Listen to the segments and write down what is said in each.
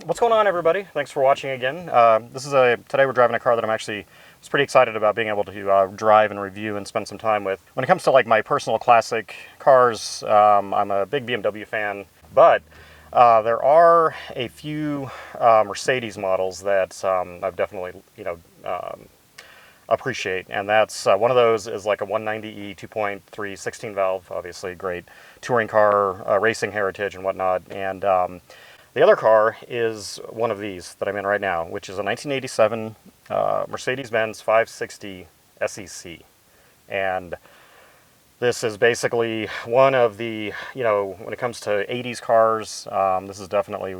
What's going on, everybody? Thanks for watching again. Today we're driving a car that was pretty excited about being able to drive and review and spend some time with. When it comes to like my personal classic cars, I'm a big BMW fan, but there are a few Mercedes models that I've definitely appreciate, and that's one of those is like a 190e 2.3 16 valve, obviously great touring car, racing heritage and whatnot, and the other car is one of these that I'm in right now, which is a 1987 Mercedes-Benz 560 SEC. And this is basically one of the, when it comes to 80s cars, this is definitely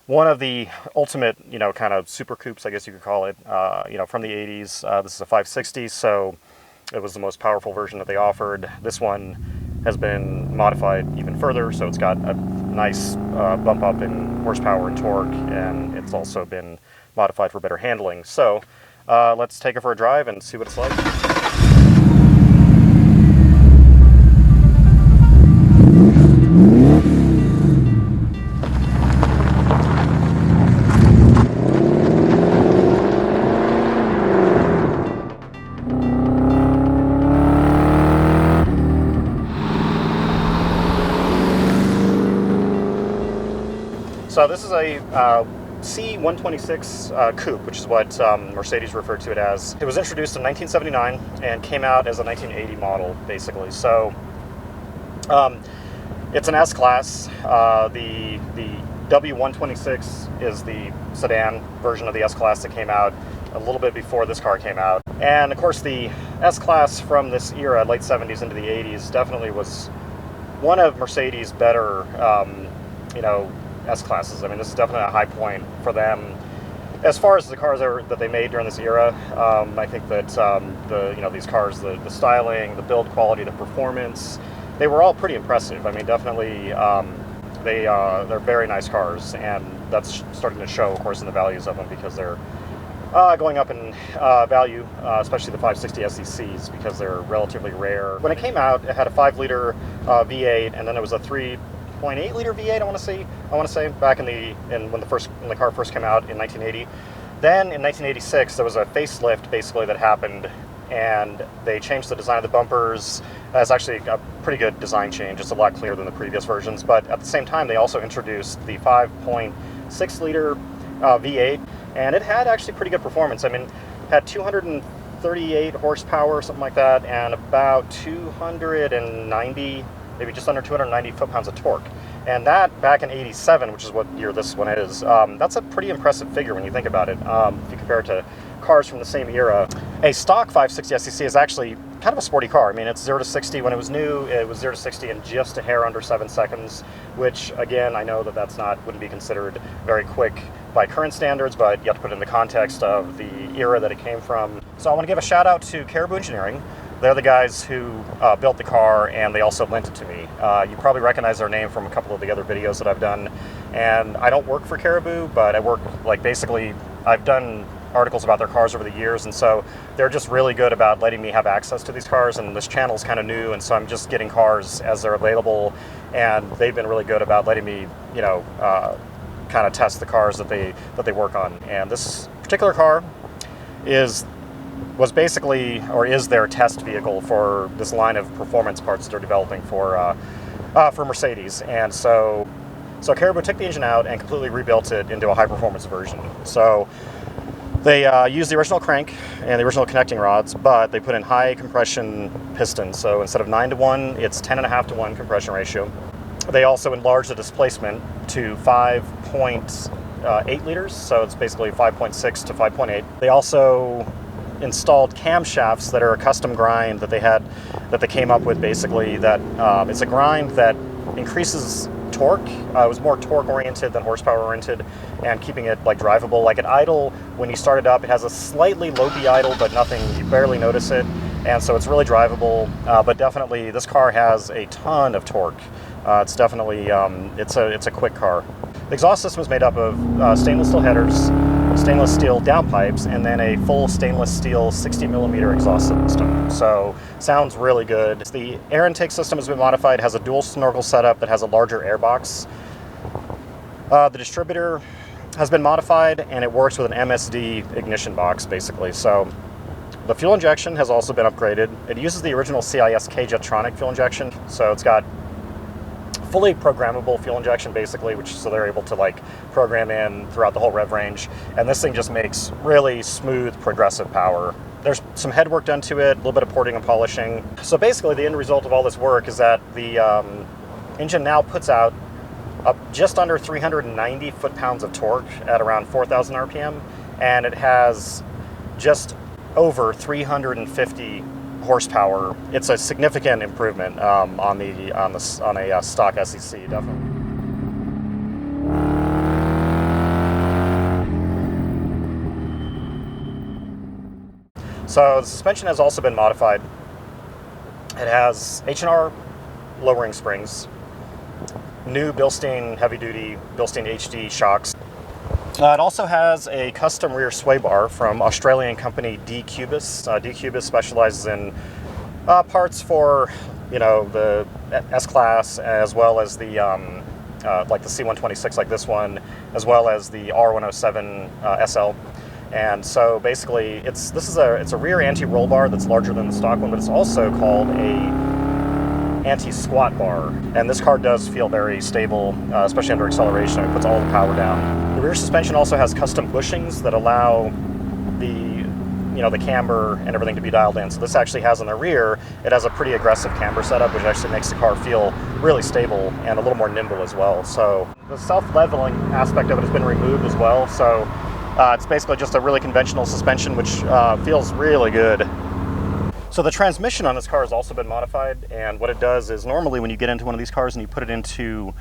one of the ultimate, kind of super coupes, I guess you could call it, from the 80s. This is a 560, so it was the most powerful version that they offered. This one has been modified even further, so it's got a nice bump up in horsepower and torque, and it's also been modified for better handling. So let's take it for a drive and see what it's like. So this is a C126 coupe, which is what Mercedes referred to it as. It was introduced in 1979 and came out as a 1980 model, basically. So it's an S-Class. The W126 is the sedan version of the S-Class that came out a little bit before this car came out. And of course the S-Class from this era, late 70s into the 80s, definitely was one of Mercedes' better, S-Classes. I mean, this is definitely a high point for them. As far as the cars that they made during this era, I think that these cars, the styling, the build quality, the performance, they were all pretty impressive. I mean, definitely they're very nice cars, and that's starting to show, of course, in the values of them, because they're going up in value, especially the 560 SECs, because they're relatively rare. When it came out, it had a 5-liter V8, and then it was a 3.8 liter V8. I want to say back when the car first came out in 1980. Then in 1986 there was a facelift basically that happened, and they changed the design of the bumpers. That's actually a pretty good design change. It's a lot clearer than the previous versions, but at the same time they also introduced the 5.6 liter V8, and it had actually pretty good performance. I mean, it had 238 horsepower, something like that, and about 290, maybe just under 290 foot-pounds of torque. And that, back in 87, which is what year this one is, that's a pretty impressive figure when you think about it, if you compare it to cars from the same era. A stock 560 SEC is actually kind of a sporty car. I mean, it's 0 to 60. When it was new, it was 0 to 60 in just a hair under 7 seconds, which, again, I know that wouldn't be considered very quick by current standards, but you have to put it in the context of the era that it came from. So I want to give a shout out to Caribou Engineering. They're the guys who built the car, and they also lent it to me. You probably recognize their name from a couple of the other videos that I've done. And I don't work for Caribou, but I work, I've done articles about their cars over the years, and so they're just really good about letting me have access to these cars, and this channel's kind of new, and so I'm just getting cars as they're available, and they've been really good about letting me, kind of test the cars that they work on. And this particular car was basically, or is their test vehicle for this line of performance parts they're developing for Mercedes. And so Caribou took the engine out and completely rebuilt it into a high-performance version. So they used the original crank and the original connecting rods, but they put in high compression pistons. So instead of 9 to 1, it's 10.5 to 1 compression ratio. They also enlarged the displacement to 5.8 liters, so it's basically 5.6 to 5.8. They also installed camshafts that are a custom grind that they came up with, basically, that it's a grind that increases torque. It was more torque oriented than horsepower oriented, and keeping it drivable. Like at idle, when you start it up, it has a slightly low B idle, but nothing, you barely notice it, and so it's really drivable. But definitely this car has a ton of torque. It's definitely it's a quick car. The exhaust system is made up of stainless steel headers, stainless steel downpipes, and then a full stainless steel 60mm exhaust system. So sounds really good. The air intake system has been modified. It has a dual snorkel setup that has a larger air box. The distributor has been modified, and it works with an MSD ignition box, basically. So the fuel injection has also been upgraded. It uses the original CISK Jetronic fuel injection, so it's got fully programmable fuel injection, basically, which so they're able to like program in throughout the whole rev range. And this thing just makes really smooth, progressive power. There's some head work done to it, a little bit of porting and polishing. So basically, the end result of all this work is that the engine now puts out just under 390 foot-pounds of torque at around 4,000 RPM, and it has just over 350 horsepower. It's a significant improvement on a stock SEC, definitely. So the suspension has also been modified. It has H&R lowering springs, new Bilstein heavy-duty Bilstein HD shocks. It also has a custom rear sway bar from Australian company coupes. Coupes specializes in parts for, the S-Class, as well as the like the C126, like this one, as well as the R107 SL. And so basically, it's a rear anti-roll bar that's larger than the stock one, but it's also called a anti-squat bar, and this car does feel very stable, especially under acceleration. It puts all the power down. The rear suspension also has custom bushings that allow the camber and everything to be dialed in. So this actually has on the rear, it has a pretty aggressive camber setup, which actually makes the car feel really stable and a little more nimble as well. So the self-leveling aspect of it has been removed as well. So it's basically just a really conventional suspension, which feels really good. So the transmission on this car has also been modified, and what it does is normally when you get into one of these cars and you put it into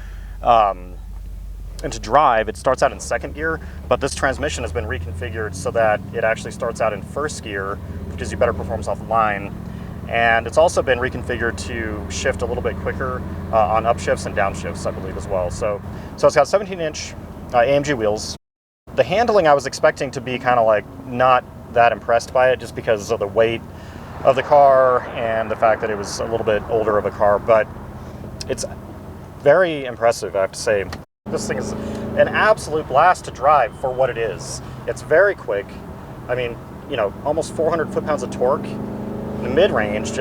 drive, it starts out in second gear, but this transmission has been reconfigured so that it actually starts out in first gear, which gives you better performance off the line. And it's also been reconfigured to shift a little bit quicker on upshifts and downshifts, I believe, as well. So it's got 17-inch AMG wheels. The handling, I was expecting to be kind of like not that impressed by it, just because of the weight of the car and the fact that it was a little bit older of a car, but it's very impressive, I have to say. This thing is an absolute blast to drive for what it is. It's very quick. I mean, almost 400 foot-pounds of torque. The mid-range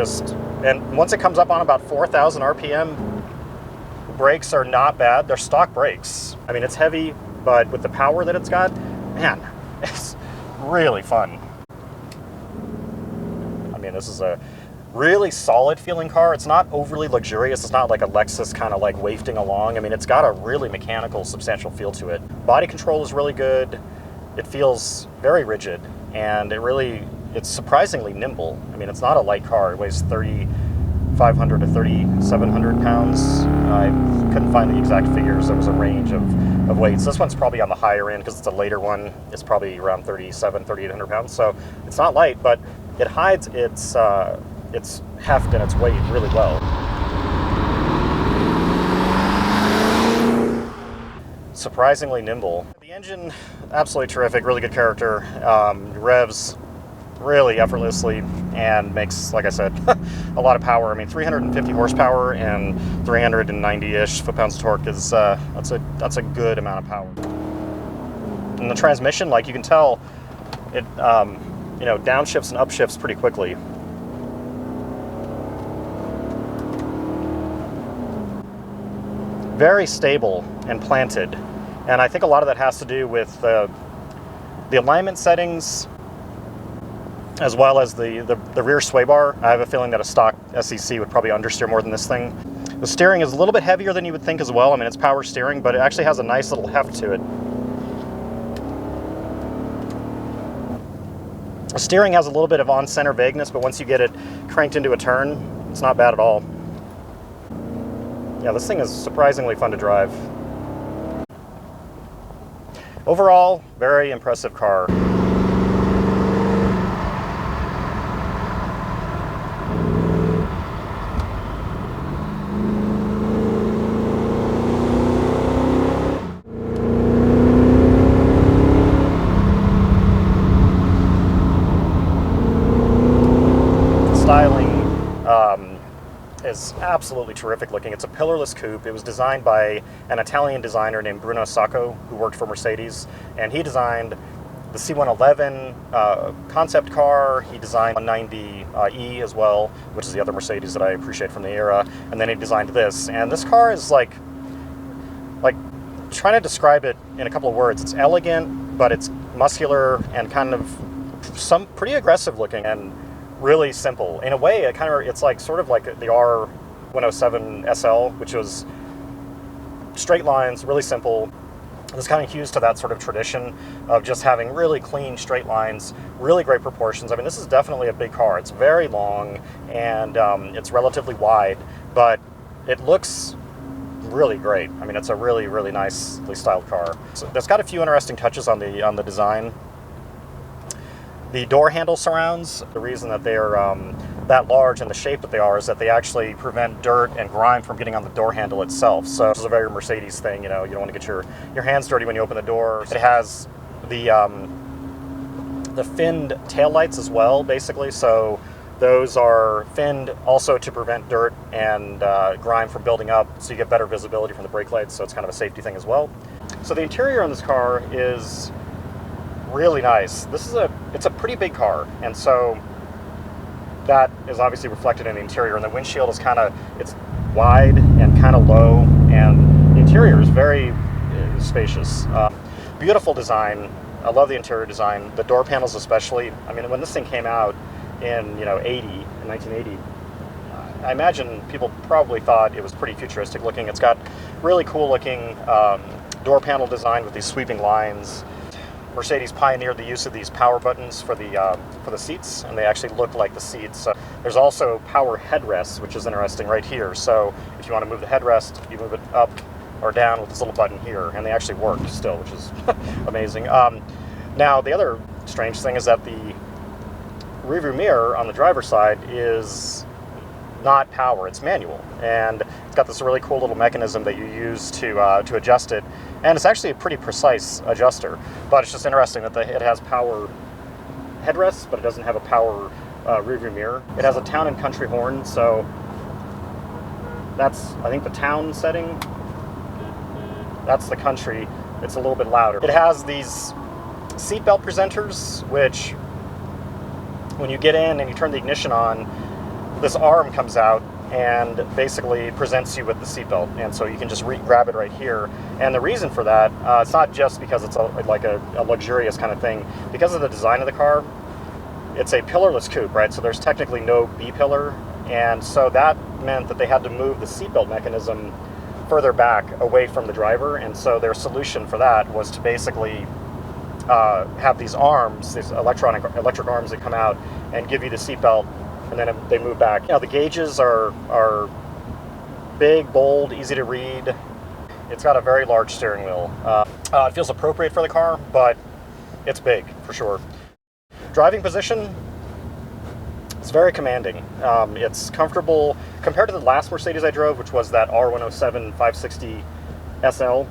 and once it comes up on about 4,000 RPM, brakes are not bad. They're stock brakes. I mean, it's heavy, but with the power that it's got, man, it's really fun. I mean, this is a really solid feeling car. It's not overly luxurious. It's not like a Lexus kind of like wafting along. I mean, it's got a really mechanical, substantial feel to it. Body control is really good. It feels very rigid, and it's surprisingly nimble. I mean, it's not a light car. It weighs 3,500 to 3,700 pounds. I couldn't find the exact figures. There was a range of weights. This one's probably on the higher end because it's a later one. It's probably around 3,800 pounds. So it's not light, but it hides its heft and its weight really well. Surprisingly nimble. The engine, absolutely terrific, really good character. Revs really effortlessly and makes, like I said, a lot of power. I mean, 350 horsepower and 390-ish foot-pounds of torque is that's a good amount of power. And the transmission, like you can tell, it downshifts and upshifts pretty quickly. Very stable and planted, and I think a lot of that has to do with the alignment settings, as well as the rear sway bar. I have a feeling that a stock SEC would probably understeer more than this thing. The steering is a little bit heavier than you would think as well. I mean, it's power steering, but it actually has a nice little heft to it. The steering has a little bit of on-center vagueness, but once you get it cranked into a turn, it's not bad at all. Yeah, this thing is surprisingly fun to drive. Overall, very impressive car. Styling is absolutely terrific looking. It's a pillarless coupe. It was designed by an Italian designer named Bruno Sacco, who worked for Mercedes, and he designed the C111 concept car. He designed 190E as well, which is the other Mercedes that I appreciate from the era, and then he designed this. And this car is like trying to describe it in a couple of words. It's elegant, but it's muscular and kind of some pretty aggressive looking and really simple. In a way, it's like sort of like the R107 SL, which was straight lines, really simple. This kind of hews to that sort of tradition of just having really clean straight lines, really great proportions. I mean, this is definitely a big car. It's very long and it's relatively wide, but it looks really great. I mean, it's a really, really nicely styled car. So it's got a few interesting touches on the design. The door handle surrounds, the reason that they are that large and the shape that they are is that they actually prevent dirt and grime from getting on the door handle itself. So this is a very Mercedes thing, you know, you don't want to get your hands dirty when you open the door. It has the finned taillights as well, basically. So those are finned also to prevent dirt and grime from building up, so you get better visibility from the brake lights, so it's kind of a safety thing as well. So the interior on this car is really nice. It's a pretty big car, and so that is obviously reflected in the interior, and the windshield is it's wide and kind of low, and the interior is very spacious. Beautiful design. I love the interior design, the door panels especially. I mean, when this thing came out in 1980, I imagine people probably thought it was pretty futuristic looking. It's got really cool looking door panel design with these sweeping lines. Mercedes pioneered the use of these power buttons for the seats, and they actually look like the seats. There's also power headrests, which is interesting right here. So if you want to move the headrest, you move it up or down with this little button here, and they actually work still, which is amazing. Now, the other strange thing is that the rearview mirror on the driver's side is not power, it's manual, and it's got this really cool little mechanism that you use to adjust it, and it's actually a pretty precise adjuster. But it's just interesting that it has power headrests, but it doesn't have a power rearview mirror. It has a town and country horn, so that's, I think, the town setting. That's the country. It's a little bit louder. It has these seatbelt presenters, which when you get in and you turn the ignition on, this arm comes out and basically presents you with the seatbelt, and so you can just grab it right here. And the reason for that, it's not just because it's like a luxurious kind of thing. Because of the design of the car, it's a pillarless coupe, right? So there's technically no B-pillar, and so that meant that they had to move the seatbelt mechanism further back away from the driver, and so their solution for that was to basically have these arms, these electric arms that come out and give you the seatbelt, and then they move back. You know, the gauges are big, bold, easy to read. It's got a very large steering wheel. It feels appropriate for the car, but it's big for sure. Driving position, it's very commanding. It's comfortable compared to the last Mercedes I drove, which was that R107 560 SL.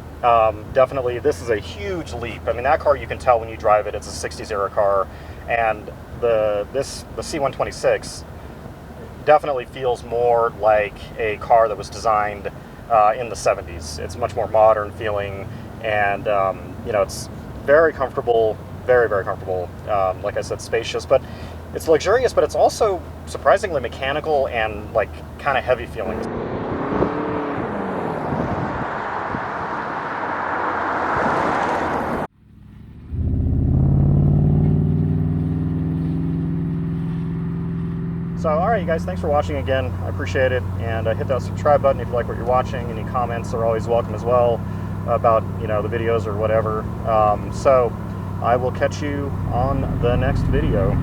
Definitely, this is a huge leap. I mean, that car, you can tell when you drive it, it's a 60s era car, and the C126 definitely feels more like a car that was designed in the 70s. It's much more modern feeling, and it's very comfortable, very, very comfortable. Like I said, spacious, but it's luxurious, but it's also surprisingly mechanical and like kind of heavy feeling. So, all right, you guys, thanks for watching again. I appreciate it, and hit that subscribe button if you like what you're watching. Any comments are always welcome as well about the videos or whatever. So I will catch you on the next video.